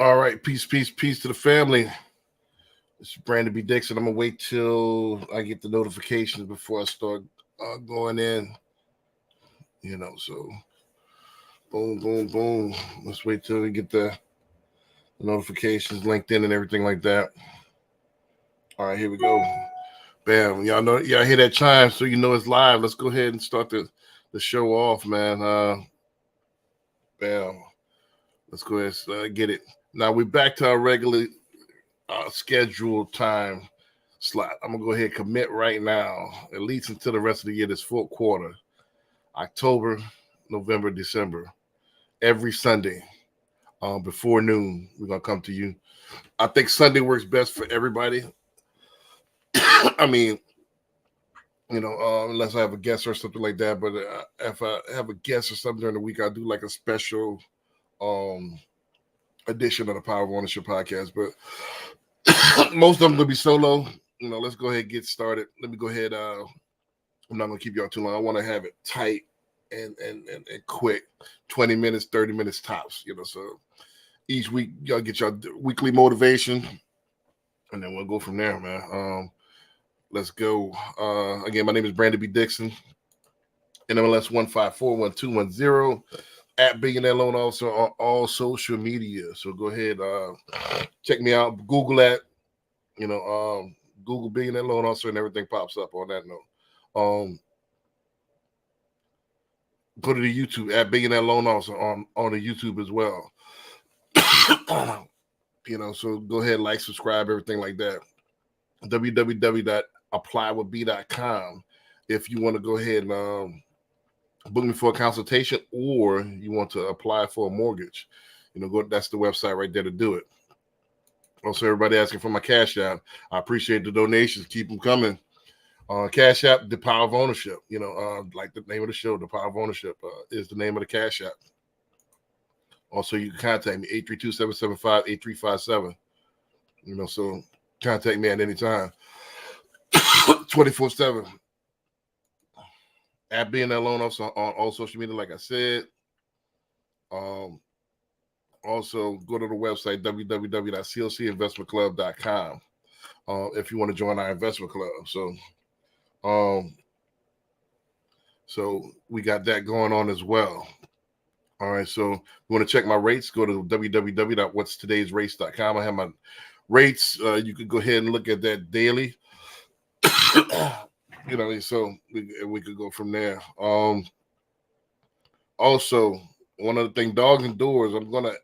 All right, peace to the family. This is Brandon B. Dixon. I'm gonna wait till I get the notifications before I start going in. So boom, boom, boom. Let's wait till we get the notifications, LinkedIn, and everything like that. All right, here we go. Bam! Y'all hear that chime, so you know it's live. Let's go ahead and start the show off, man. Bam! Let's go ahead and get it. Now we're back to our regular scheduled time slot. I'm gonna go ahead and commit right now, at least until the rest of the year, this fourth quarter, October, November, December, every Sunday, before noon, we're gonna come to you. I think Sunday works best for everybody. I mean, unless I have a guest or something like that. But if I have a guest or something during the week, I do like a special um edition of the Power of Ownership podcast. But most of them gonna be solo. Let's go ahead and get started. Let me go ahead. I'm not gonna keep y'all too long. I want to have it tight and quick, 20 minutes, 30 minutes tops. So each week y'all get your weekly motivation, and then we'll go from there, man. Let's go. Again, my name is Brandon B. Dixon, NMLS 1541210, at Billionaire Loan Officer on all social media. So go ahead, check me out. Google that. Google Billionaire Loan Officer, and everything pops up on that note. Go to the YouTube at Billionaire Loan Officer on the YouTube as well. So go ahead, like, subscribe, everything like that. www.applywithb.com if you want to go ahead and book me for a consultation, or you want to apply for a mortgage. That's the website right there to do it. Also, everybody asking for my Cash App. I appreciate the donations. Keep them coming. Cash App, The Power of Ownership. Like the name of the show, The Power of Ownership is the name of the Cash App. Also, you can contact me, 832-775-8357. So contact me at any time, 24/7. At being that loan officer on all social media, like I said. Also, go to the website, www.clcinvestmentclub.com, if you want to join our investment club. So we got that going on as well. All right, so you want to check my rates, go to www.whatstodaysrates.com. I have my rates. You could go ahead and look at that daily. So we could go from there. Also, one other thing, Dogs and Doors, I'm going to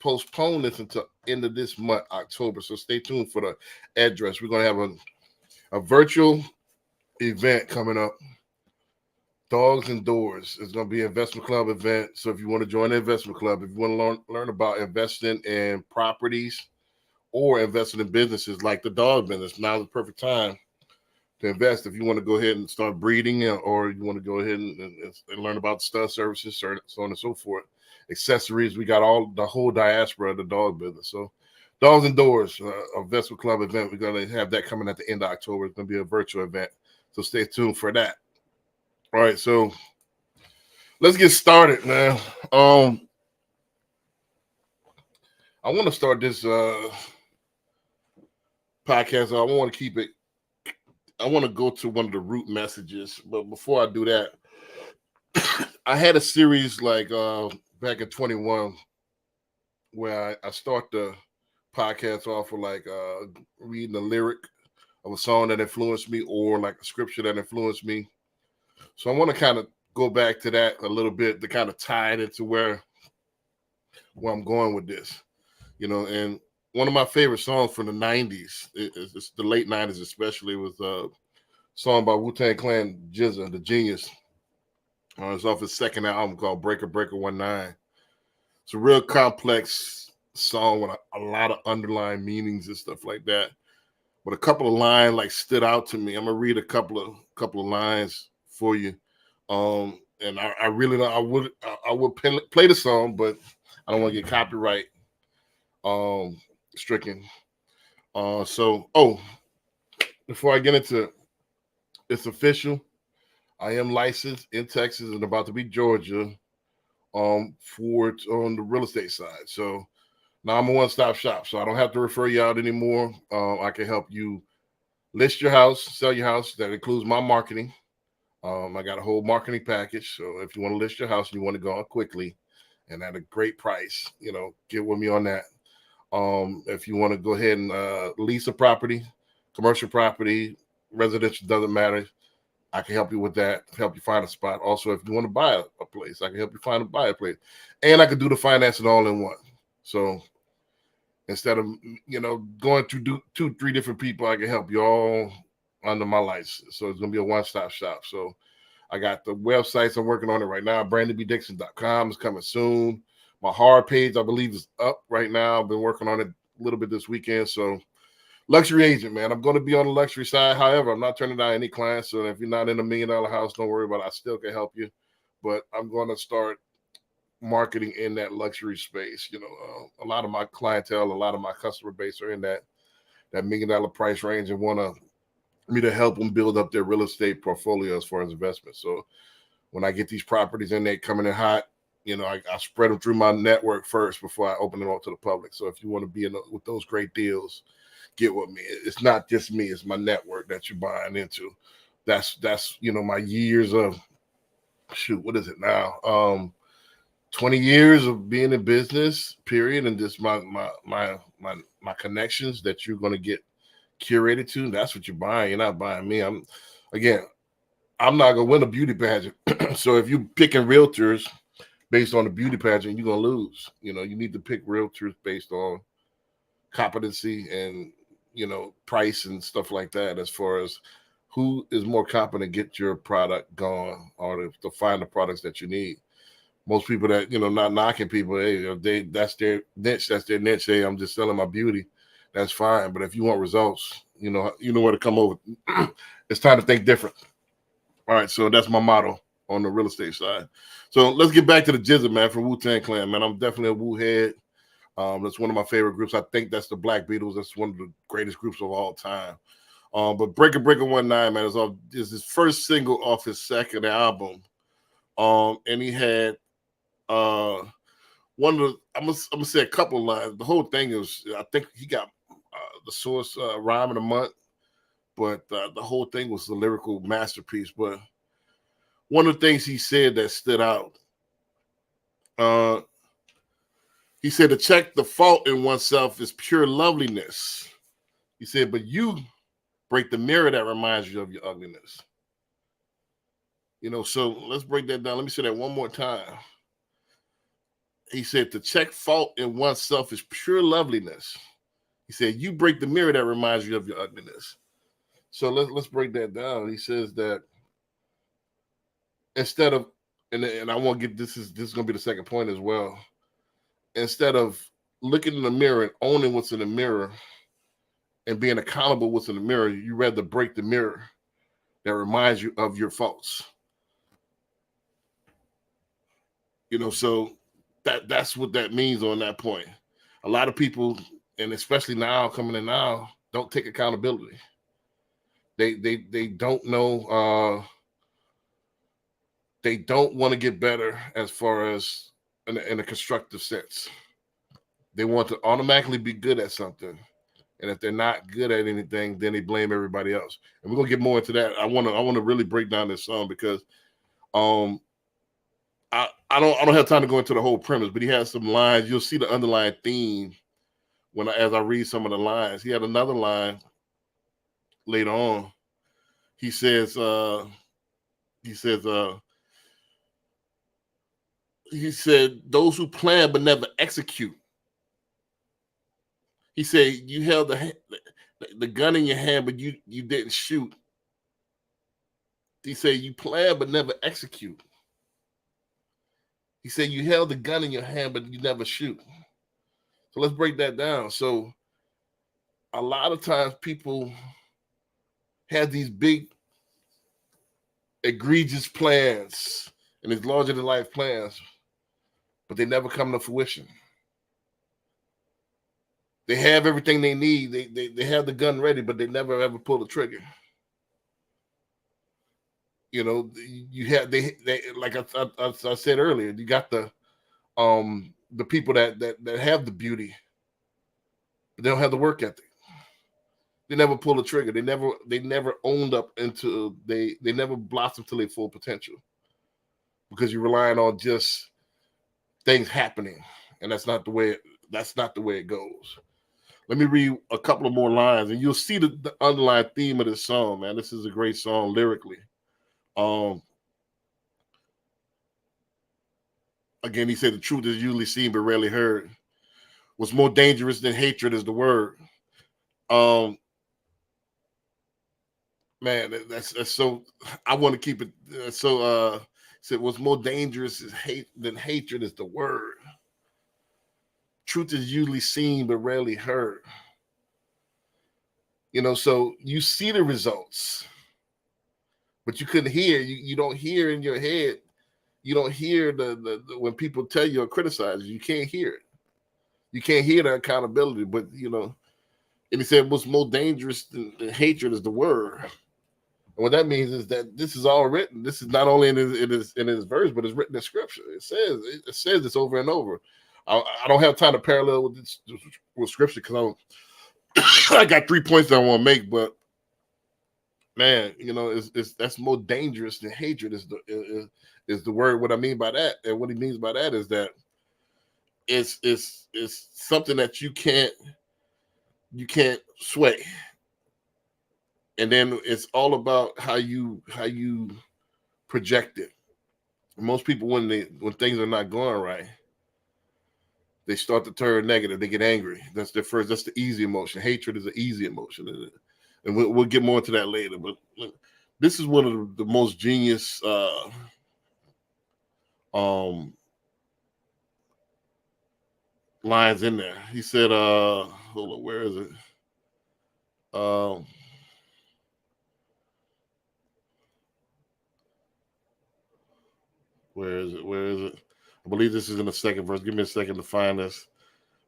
postpone this until end of this month, October. So stay tuned for the address. We're going to have a virtual event coming up. Dogs and Doors. It's going to be an investment club event. So if you want to join the investment club, if you want to learn about investing in properties or investing in businesses like the dog business, now's the perfect time to invest. If you want to go ahead and start breeding, or you want to go ahead and learn about stud services, so on and so forth, accessories, we got the whole diaspora of the dog business. So Dogs and Doors, a investment club event, we're going to have that coming at the end of October. It's going to be a virtual event, so stay tuned for that. All right, so let's get started, man. I want to start this podcast. I want to keep it. I want to go to one of the root messages, but before I do that, I had a series like back in 21 where I start the podcast off with like reading a lyric of a song that influenced me, or like a scripture that influenced me. So I want to kind of go back to that a little bit to kind of tie it into where I'm going with this, and one of my favorite songs from the 90s, it's the late 90s especially, was a song by Wu-Tang Clan, GZA, The Genius. It's off his second album called Breaker Breaker 19. It's a real complex song with a lot of underlying meanings and stuff like that. But a couple of lines like stood out to me. I'm gonna read a couple of lines for you. And I really don't. I would play the song, but I don't want to get copyright stricken. Before I get into it, it's official. I am licensed in Texas and about to be Georgia, for on the real estate side. So Now I'm a one-stop shop, so I don't have to refer you out anymore. I can help you list your house, sell your house. That includes my marketing. I got a whole marketing package. So if you want to list your house and you want to go on quickly and at a great price, get with me on that. If you want to go ahead and lease a property, commercial property, residential, doesn't matter. I can help you with that, help you find a spot. Also, if you want to buy a place, I can help you buy a place. And I can do the financing all in one. So instead of going through two, three different people, I can help you all under my license. So it's gonna be a one-stop shop. So I got the websites. I'm working on it right now. BrandonBDixon.com is coming soon. My hard page, I believe, is up right now. I've been working on it a little bit this weekend. So luxury agent, man. I'm going to be on the luxury side. However, I'm not turning down any clients. So if you're not in $1 million house, don't worry about it. I still can help you. But I'm going to start marketing in that luxury space. A lot of my clientele, a lot of my customer base are in that $1 million price range and want me to help them build up their real estate portfolio as far as investment. So when I get these properties in, they coming in hot. I spread them through my network first before I open them up to the public. So if you want to be with those great deals, get with me. It's not just me; it's my network that you're buying into. That's my years of what is it now? 20 years of being in business, period, and just my connections that you're going to get curated to. That's what you're buying. You're not buying me. I'm not going to win a beauty pageant. So if you're picking realtors based on the beauty pageant, you're going to lose. You need to pick realtors based on competency and, price and stuff like that, as far as who is more competent to get your product going or to find the products that you need. Most people that, not knocking people, hey, that's their niche, Hey, I'm just selling my beauty. That's fine. But if you want results, you know where to come over. It's time to think different. All right. So that's my motto on the real estate side. So let's get back to the GZA, man, from Wu-Tang Clan, man. I'm definitely a Wu head. That's one of my favorite groups. I think that's the Black Beatles. That's one of the greatest groups of all time. But Breaker 19, man, is his first single off his second album. And he had one of the, I'm gonna say a couple of lines. The whole thing is, I think he got the Source rhyme of the month, but the whole thing was a lyrical masterpiece. But one of the things he said that stood out, he said to check the fault in oneself is pure loveliness. He said, but you break the mirror that reminds you of your ugliness. So let's break that down. Let me say that one more time. He said to check fault in oneself is pure loveliness. He said, you break the mirror that reminds you of your ugliness. So let's break that down. He says that instead of, and I want to get, this is going to be the second point as well. Instead of looking in the mirror and owning what's in the mirror and being accountable what's in the mirror, you rather break the mirror that reminds you of your faults. So that's what that means on that point. A lot of people, and especially now, coming in now, don't take accountability. They don't know. They don't want to get better as far as in a constructive sense. They want to automatically be good at something, and if they're not good at anything, then they blame everybody else. And we're gonna get more into that. I want to really break down this song because, I don't have time to go into the whole premise, but he has some lines. You'll see the underlying theme as I read some of the lines. He had another line later on. He says, he said, those who plan but never execute. He said, you held the gun in your hand, but you didn't shoot. He said, you plan but never execute. He said, you held the gun in your hand, but you never shoot. So let's break that down. So a lot of times people have these big, egregious plans and these larger than life plans, but they never come to fruition. They have everything they need. They have the gun ready, but they never ever pull the trigger. You have they like I said earlier. You got the people that have the beauty But they don't have the work ethic. They never pull the trigger. They never owned up into they never blossom to their full potential because you're relying on just things happening, and that's not the way it goes. Let me read a couple of more lines, and you'll see the underlying theme of this song, man. This is a great song lyrically. Again, he said the truth is usually seen but rarely heard. What's more dangerous than hatred is the word. Man, that's so. I want to keep it so. Said what's more dangerous is hate than hatred is the word. Truth is usually seen but rarely heard. So you see the results, but you couldn't hear. You don't hear in your head. You don't hear the when people tell you or criticize you. You can't hear it. You can't hear the accountability. But and he said what's more dangerous than hatred is the word. And what that means is that this is all written. This is not only in his verse, but it's written in scripture. It says this over and over. I don't have time to parallel with scripture because I got 3 points that I want to make, but man, that's more dangerous than hatred is the word. What I mean by that, and what he means by that is that it's something that you can't sway. And then it's all about how you project it. Most people, when things are not going right, they start to turn negative. They get angry. That's the easy emotion. Hatred is an easy emotion, and we'll get more into that later. But this is one of the most genius lines in there. He said, hold on, where is it? Where is it? I believe this is in the second verse. Give me a second to find this.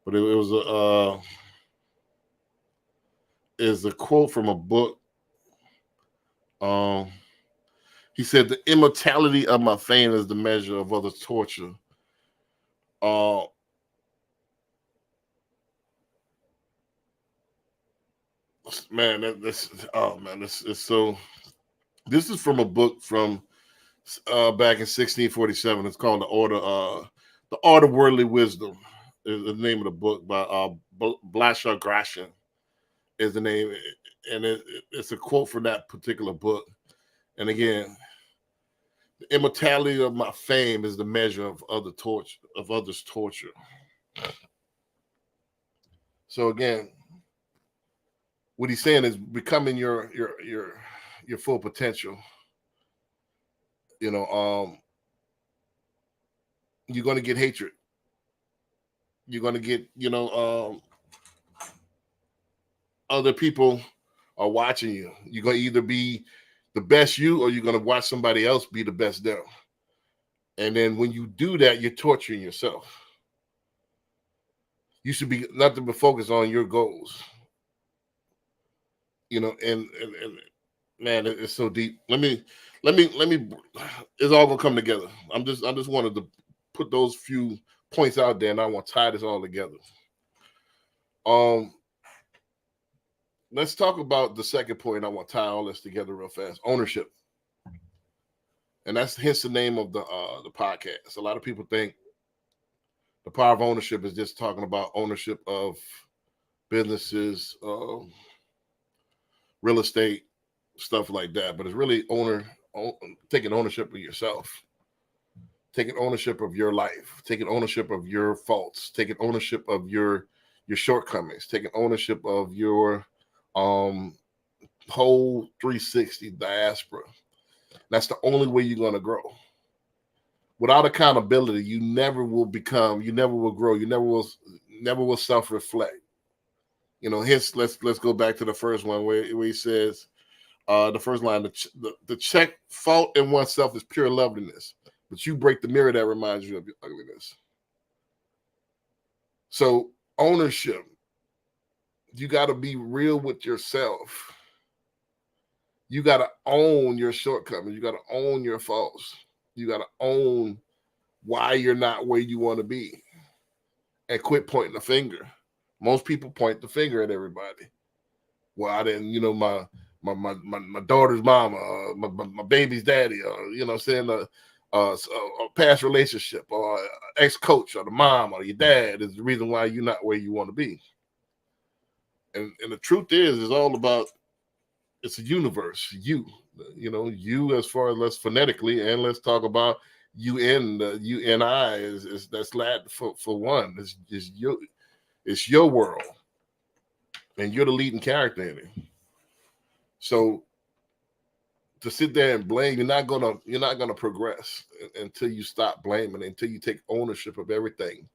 But it was is a quote from a book. He said, "The immortality of my fame is the measure of others' torture." Man, this is so. This is from a book from back in 1647. It's called The Art of Worldly Wisdom. Is the name of the book by Blasher Gratian. Is the name, and it's a quote from that particular book. And again, the immortality of my fame is the measure of others' torture. So again, what he's saying is becoming your full potential. You're going to get hatred. You're going to get other people are watching you. You're going to either be the best you, or you're going to watch somebody else be the best them. And then when you do that, you're torturing yourself. You should be nothing but focused on your goals. And man, it's so deep. Let me. It's all gonna come together. I just wanted to put those few points out there, and I want to tie this all together. Let's talk about the second point. I want to tie all this together real fast. Ownership, and that's hence the name of the podcast. A lot of people think the power of ownership is just talking about ownership of businesses, real estate, stuff like that. But it's really taking ownership of yourself, taking ownership of your life, taking ownership of your faults, taking ownership of your shortcomings, taking ownership of your whole 360 diaspora. That's the only way you're going to grow. Without accountability, you never will grow, you never will self-reflect. Hence, let's go back to the first one where he says, the first line, the check fault in oneself is pure loveliness, but you break the mirror that reminds you of your ugliness. So ownership, you got to be real with yourself. You got to own your shortcomings. You got to own your faults. You got to own why you're not where you want to be, and quit pointing the finger. Most people point the finger at everybody. Well, I didn't, my daughter's mama, my baby's daddy, saying a past relationship or ex-coach or the mom or your dad is the reason why you're not where you want to be. And the truth is all about, it's a universe. You as far as let's phonetically, and let's talk about UN, UNI is that's Latin for one. It's your world, and you're the leading character in it. So to sit there and blame, you're not gonna progress until you stop blaming, until you take ownership of everything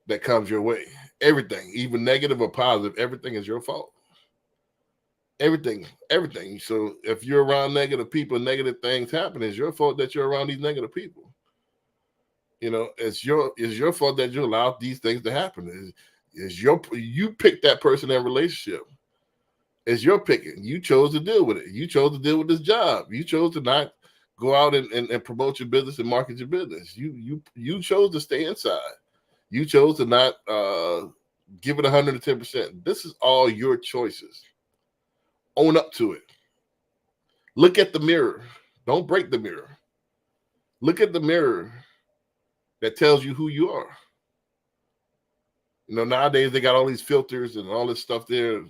that comes your way. Everything, even negative or positive, everything is your fault. Everything. So if you're around negative people, negative things happen, it's your fault that you're around these negative people. It's your fault that you allowed these things to happen. You picked that person in relationship. It's your picking. You chose to deal with it. You chose to deal with this job. You chose to not go out and promote your business and market your business. You chose to stay inside. You chose to not give it 110%. This is all your choices. Own up to it. Look at the mirror. Don't break the mirror. Look at the mirror that tells you who you are. Nowadays they got all these filters and all this stuff there.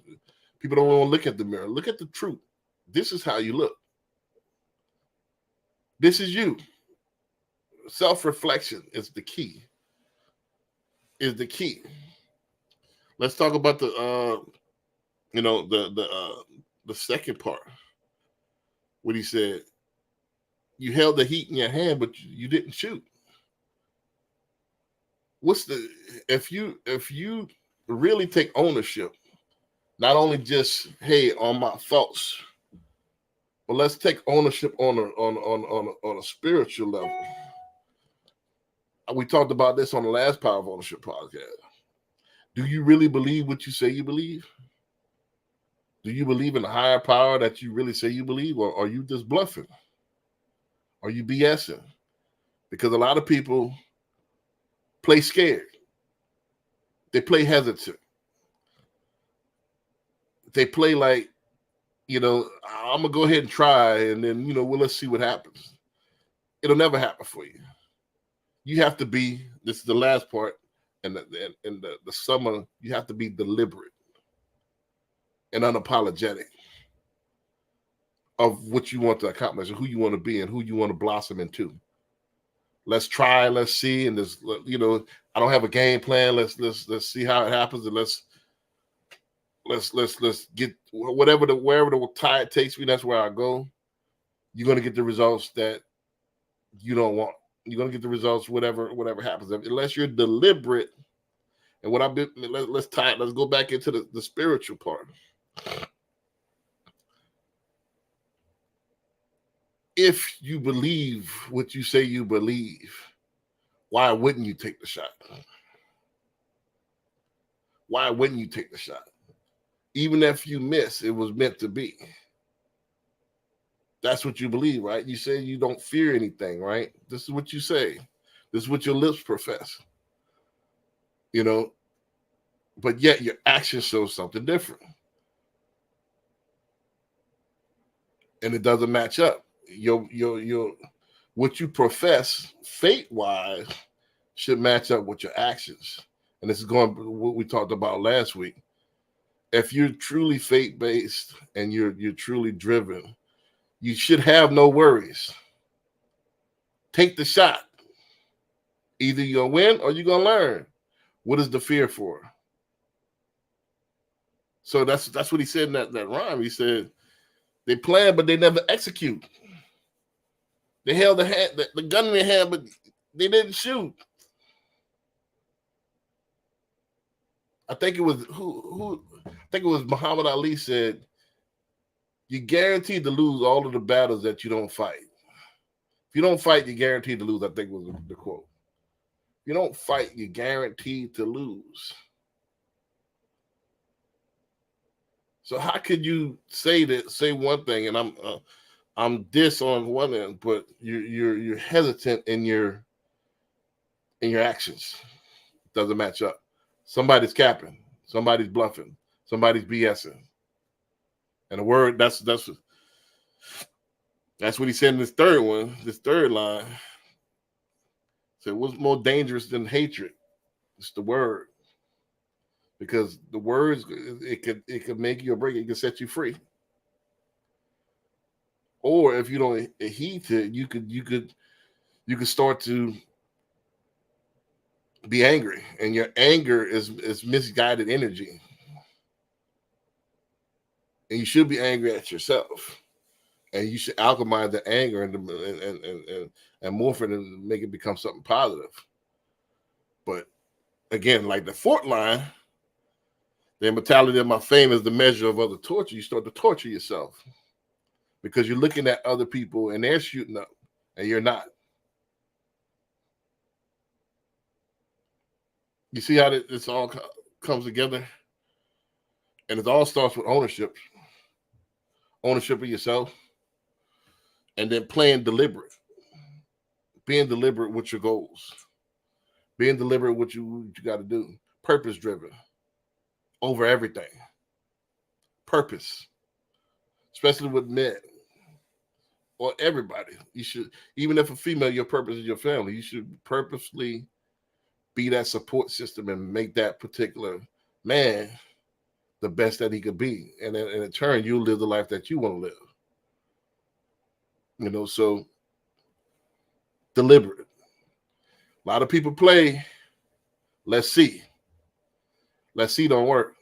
People don't want to look at the mirror. Look at the truth. This is how you look. This is you. Self-reflection is the key. Let's talk about the second part. What he said, you held the heat in your hand, but you didn't shoot. If you really take ownership, not only just, hey, on my faults, but let's take ownership on a spiritual level. We talked about this on the last Power of Ownership podcast. Do you really believe what you say you believe? Do you believe in the higher power that you really say you believe, or are you just bluffing? Are you BSing? Because a lot of people play scared. They play hesitant. They play like, I'm going to go ahead and try, and then, let's see what happens. It'll never happen for you. You have to be, this is the last part, and the summer, you have to be deliberate and unapologetic of what you want to accomplish and who you want to be and who you want to blossom into. Let's try, let's see, and this, I don't have a game plan. Let's see how it happens, and let's get wherever the tide takes me. That's where I go. You're gonna get the results that you don't want. You're gonna get the results whatever happens, unless you're deliberate. And let's go back into the spiritual part. If you believe what you say you believe, why wouldn't you take the shot? Why wouldn't you take the shot? Even if you miss, it was meant to be. That's what you believe, right? You say you don't fear anything, right? This is what you say. This is what your lips profess. But yet your actions show something different. And it doesn't match up. Your what you profess fate-wise should match up with your actions. And this is going what we talked about last week. If you're truly fate-based and you're truly driven, you should have no worries. Take the shot. Either you're gonna win or you're gonna learn. What is the fear for? So that's what he said in that rhyme. He said they plan, but they never execute. They held the gun in their hand, but they didn't shoot. I think it was Muhammad Ali said, "You're guaranteed to lose all of the battles that you don't fight. If you don't fight, you're guaranteed to lose." I think was the quote. If you don't fight, you're guaranteed to lose. So how could you say one thing, and I'm this on one end, but you're hesitant in your actions? Doesn't match up. Somebody's capping, somebody's bluffing, somebody's BSing. And the word that's what he said in this third one, this third line. So what's more dangerous than hatred? It's the word. Because the words, it could make you or break it, it could set you free. Or if you don't heed to it, you could start to be angry, and your anger is misguided energy. And you should be angry at yourself. And you should alchemize the anger and morph it and make it become something positive. But again, like the fourth line, the immortality of my fame is the measure of other torture. You start to torture yourself because you're looking at other people and they're shooting up and you're not. You see how this all comes together? And it all starts with ownership. Ownership of yourself. And then playing deliberate. Being deliberate with your goals. Being deliberate with what you got to do. Purpose driven. Over everything. Purpose. Especially with men. Or everybody. You should, even if a female, your purpose is your family, you should purposely be that support system and make that particular man the best that he could be. And then in turn, you'll live the life that you want to live. You know, so deliberate. A lot of people play, let's see. Let's see don't work.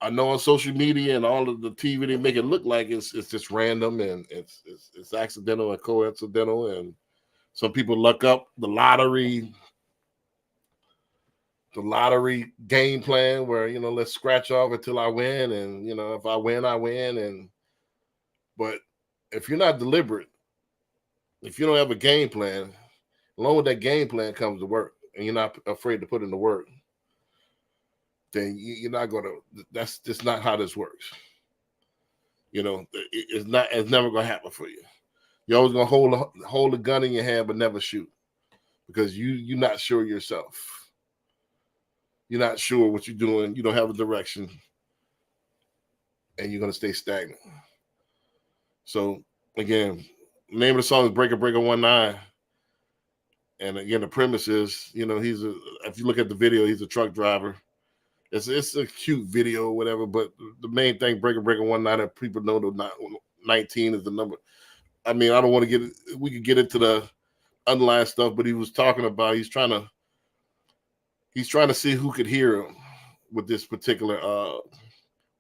I know on social media and all of the TV, they make it look like it's just random and it's accidental and coincidental. And some people luck up the lottery game plan where, you know, let's scratch off until I win. And, you know, if I win, I win. But if you're not deliberate, if you don't have a game plan, along with that game plan comes the work, and you're not afraid to put in the work, then you're not going to, that's just not how this works. You know, it's never going to happen for you. You're always going to hold a gun in your hand, but never shoot because you're not sure yourself. You're not sure what you're doing. You don't have a direction, and you're going to stay stagnant. So again, the name of the song is Breaker Breaker 19. And again, the premise is, you know, if you look at the video, he's a truck driver. It's a cute video or whatever, but the main thing, Breaker Breaker 19, that people know the 19 is the number. I mean, I don't want to we could get into the underlying stuff, but he was talking about, he's trying to see who could hear him with this particular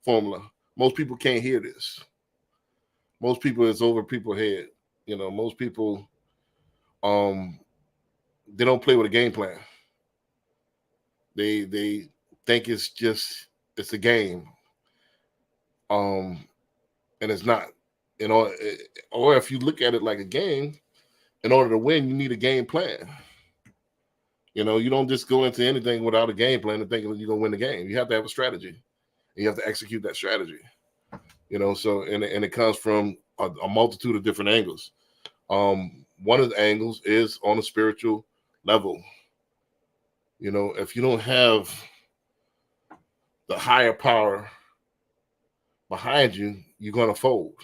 formula. Most people can't hear this. Most people, it's over people's head. You know, most people, they don't play with a game plan. They think it's a game. And it's not. You know, or if you look at it like a game, in order to win, you need a game plan. You know, you don't just go into anything without a game plan and thinking you're gonna win the game. You have to have a strategy. And you have to execute that strategy. You know, so and it comes from a multitude of different angles. One of the angles is on a spiritual level. You know, if you don't have the higher power behind you, you're gonna fold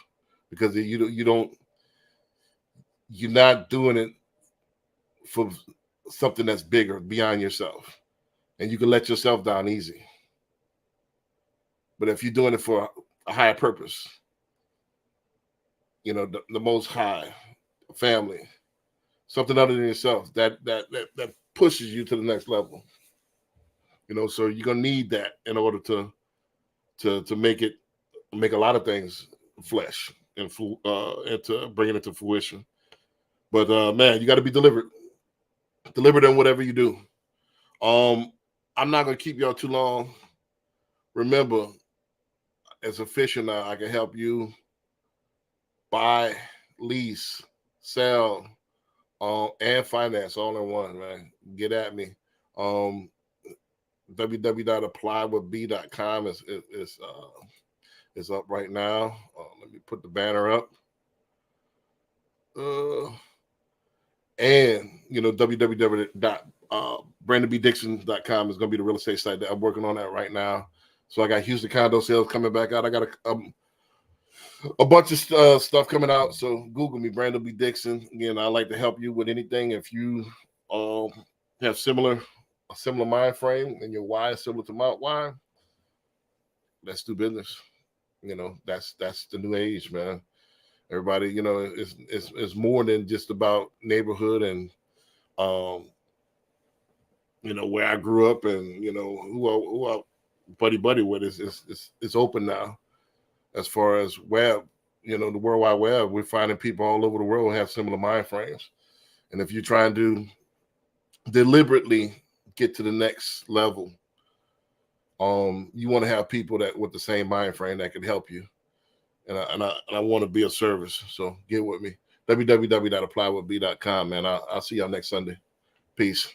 because you're not doing it for something that's bigger beyond yourself, and you can let yourself down easy. But if you're doing it for a higher purpose, you know, the most high, family, something other than yourself, that pushes you to the next level. You know, so you're gonna need that in order to make a lot of things flesh and to bring it into fruition. But man, you got to be deliberate in whatever you do. I'm not gonna keep y'all too long. Remember, as a fisher now, I can help you buy, lease, sell, and finance all in one, man. Get at me. www.applywithb.com is up right now. Let me put the banner up. And, you know, www.buywithb.com BrandonBDixon.com is going to be the real estate site that I'm working on that right now. So I got Houston condo sales coming back out. I got a bunch of stuff coming out. So Google me, Brandon B. Dixon. Again, I like to help you with anything. If you have a similar mind frame and your why is similar to my why, let's do business. That's the new age, man. Everybody, it's more than just about neighborhood and where I grew up and who I buddy with is open now. As far as web, the World Wide Web, we're finding people all over the world who have similar mind frames. And if you're trying to deliberately get to the next level, you want to have people that with the same mind frame that can help you. And I want to be of service. So get with me. www.applywithb.com, man. I'll see y'all next Sunday. Peace.